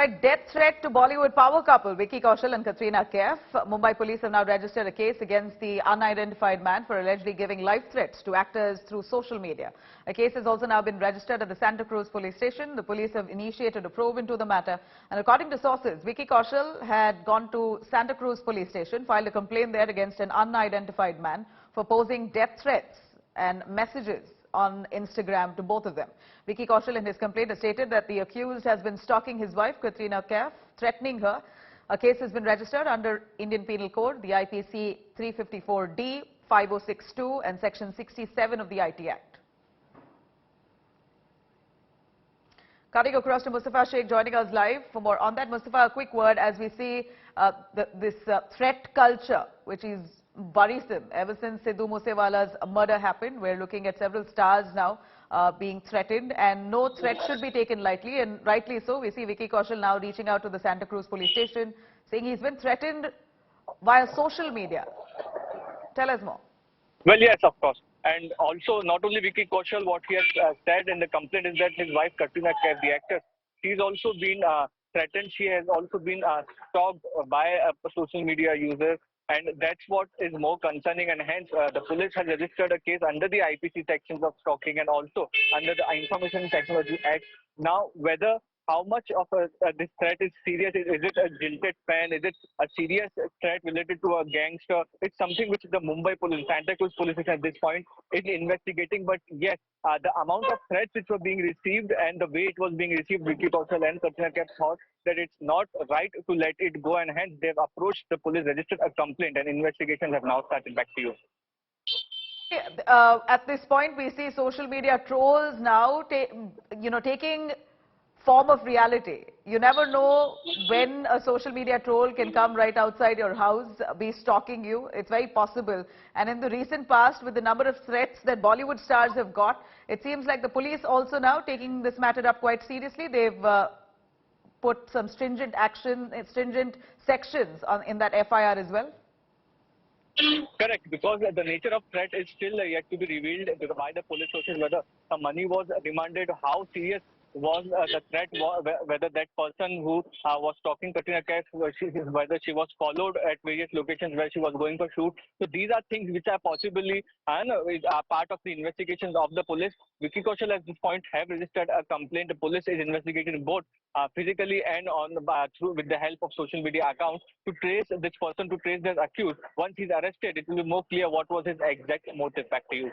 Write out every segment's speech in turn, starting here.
A death threat to Bollywood power couple Vicky Kaushal and Katrina Kaif. Mumbai police have now registered a case against the unidentified man for allegedly giving life threats to actors through social media. A case has also now been registered at the Santa Cruz police station. The police have initiated a probe into the matter. And according to sources, Vicky Kaushal had gone to Santa Cruz police station, filed a complaint there against an unidentified man for posing death threats and messages on Instagram to both of them. Vicky Kaushal in his complaint has stated that the accused has been stalking his wife Katrina Kaif, threatening her. A case has been registered under Indian Penal Code, the IPC 354D, 5062 and Section 67 of the IT Act. Cutting across to Mustafa Sheikh joining us live for more on that. Mustafa, a quick word as we see this threat culture which is worrisome ever since Sidhu Moosewala's murder happened. We're looking at several stars now being threatened, and no threat should be taken lightly, and rightly so. We see Vicky Kaushal now reaching out to the Santa Cruz police station saying he's been threatened via social media. Tell us more. Well, yes, of course. And also, not only Vicky Kaushal, what he has said in the complaint is that his wife Katrina Kaif, the actress, she's also been threatened. She has also been stalked by social media users. And that's what is more concerning, and hence the police has registered a case under the IPC sections of stalking and also under the Information Technology Act. Now, how much of this threat is serious? Is it a jilted fan? Is it a serious threat related to a gangster? It's something which the Mumbai police, Santa Cruz police at this point is investigating. But yes, the amount of threats which were being received and the way it was being received, Vicky Kaushal and Katrina Kaif thought that it's not right to let it go, and hence they've approached the police, registered a complaint, and investigations have now started. Back to you. At this point, we see social media trolls now, taking form of reality. You never know when a social media troll can come right outside your house, be stalking you. It's very possible. And in the recent past, with the number of threats that Bollywood stars have got, it seems like the police also now taking this matter up quite seriously. They've put some stringent sections in that FIR as well. Correct, because the nature of threat is still yet to be revealed by the police sources, whether the money was demanded, how serious was the threat, whether that person who was stalking Katrina Kaif, whether she was followed at various locations where she was going for shoot. So these are things which are possibly and are part of the investigations of the police. Vicky Kaushal at this point have registered a complaint. The police is investigating both physically and with the help of social media accounts to trace this person, to trace the accused. Once he's arrested, it will be more clear what was his exact motive. Back to you.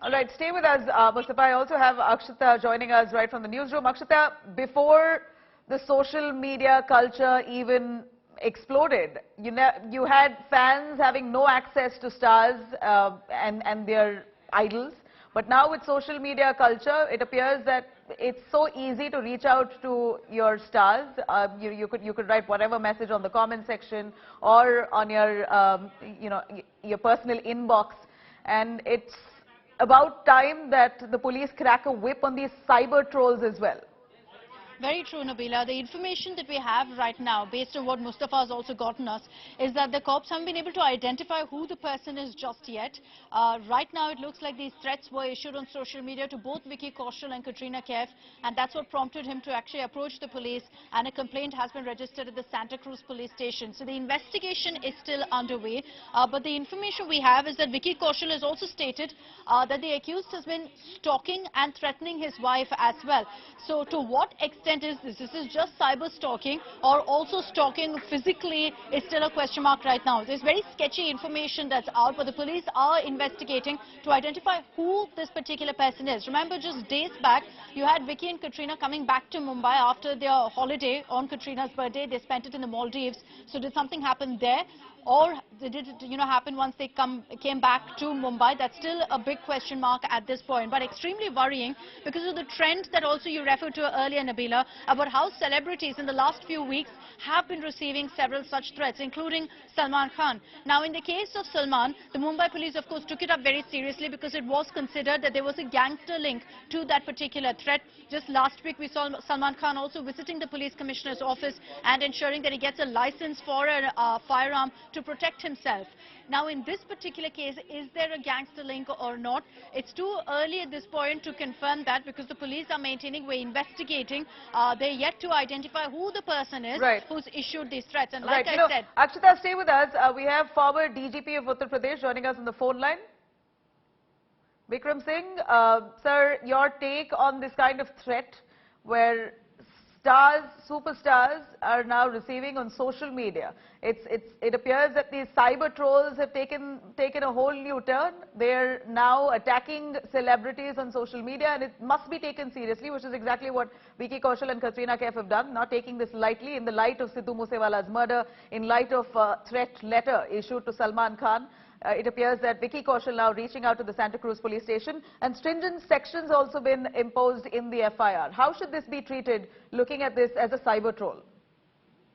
All right, stay with us, Mustafa. I also have Akshita joining us right from the newsroom. Akshita, before the social media culture even exploded, you had fans having no access to stars and their idols. But now with social media culture, it appears that it's so easy to reach out to your stars. You could write whatever message on the comment section or on your personal inbox, and it's about time that the police crack a whip on these cyber trolls as well. Very true, Nabila. The information that we have right now, based on what Mustafa has also gotten us, is that the cops haven't been able to identify who the person is just yet. Right now, it looks like these threats were issued on social media to both Vicky Kaushal and Katrina Kaif, and that's what prompted him to actually approach the police, and a complaint has been registered at the Santa Cruz police station. So the investigation is still underway, but the information we have is that Vicky Kaushal has also stated that the accused has been stalking and threatening his wife as well. So to what extent is this? This is just cyber stalking, or also stalking physically is still a question mark right now. There's very sketchy information that's out, but the police are investigating to identify who this particular person is. Remember, just days back, you had Vicky and Katrina coming back to Mumbai after their holiday on Katrina's birthday. They spent it in the Maldives. So did something happen there? Or did it happen once they came back to Mumbai? That's still a big question mark at this point, but extremely worrying because of the trend that also you referred to earlier, Nabila, about how celebrities in the last few weeks have been receiving several such threats, including Salman Khan. Now, in the case of Salman, the Mumbai police, of course, took it up very seriously because it was considered that there was a gangster link to that particular threat. Just last week, we saw Salman Khan also visiting the police commissioner's office and ensuring that he gets a license for a firearm to protect himself. Now, in this particular case, is there a gangster link or not? It's too early at this point to confirm that, because the police are maintaining we're investigating. they're yet to identify who the person is who's issued these threats. And like I said... Akshita, stay with us. We have former DGP of Uttar Pradesh joining us on the phone line. Vikram Singh, sir, your take on this kind of threat where stars, superstars are now receiving on social media. It appears that these cyber trolls have taken a whole new turn. They're now attacking celebrities on social media, and it must be taken seriously, which is exactly what Vicky Kaushal and Katrina Kaif have done, not taking this lightly in the light of Sidhu Moosewala's murder, in light of a threat letter issued to Salman Khan. It appears that Vicky Kaushal now reaching out to the Santa Cruz police station, and stringent sections also been imposed in the FIR. How should this be treated, looking at this as a cyber troll?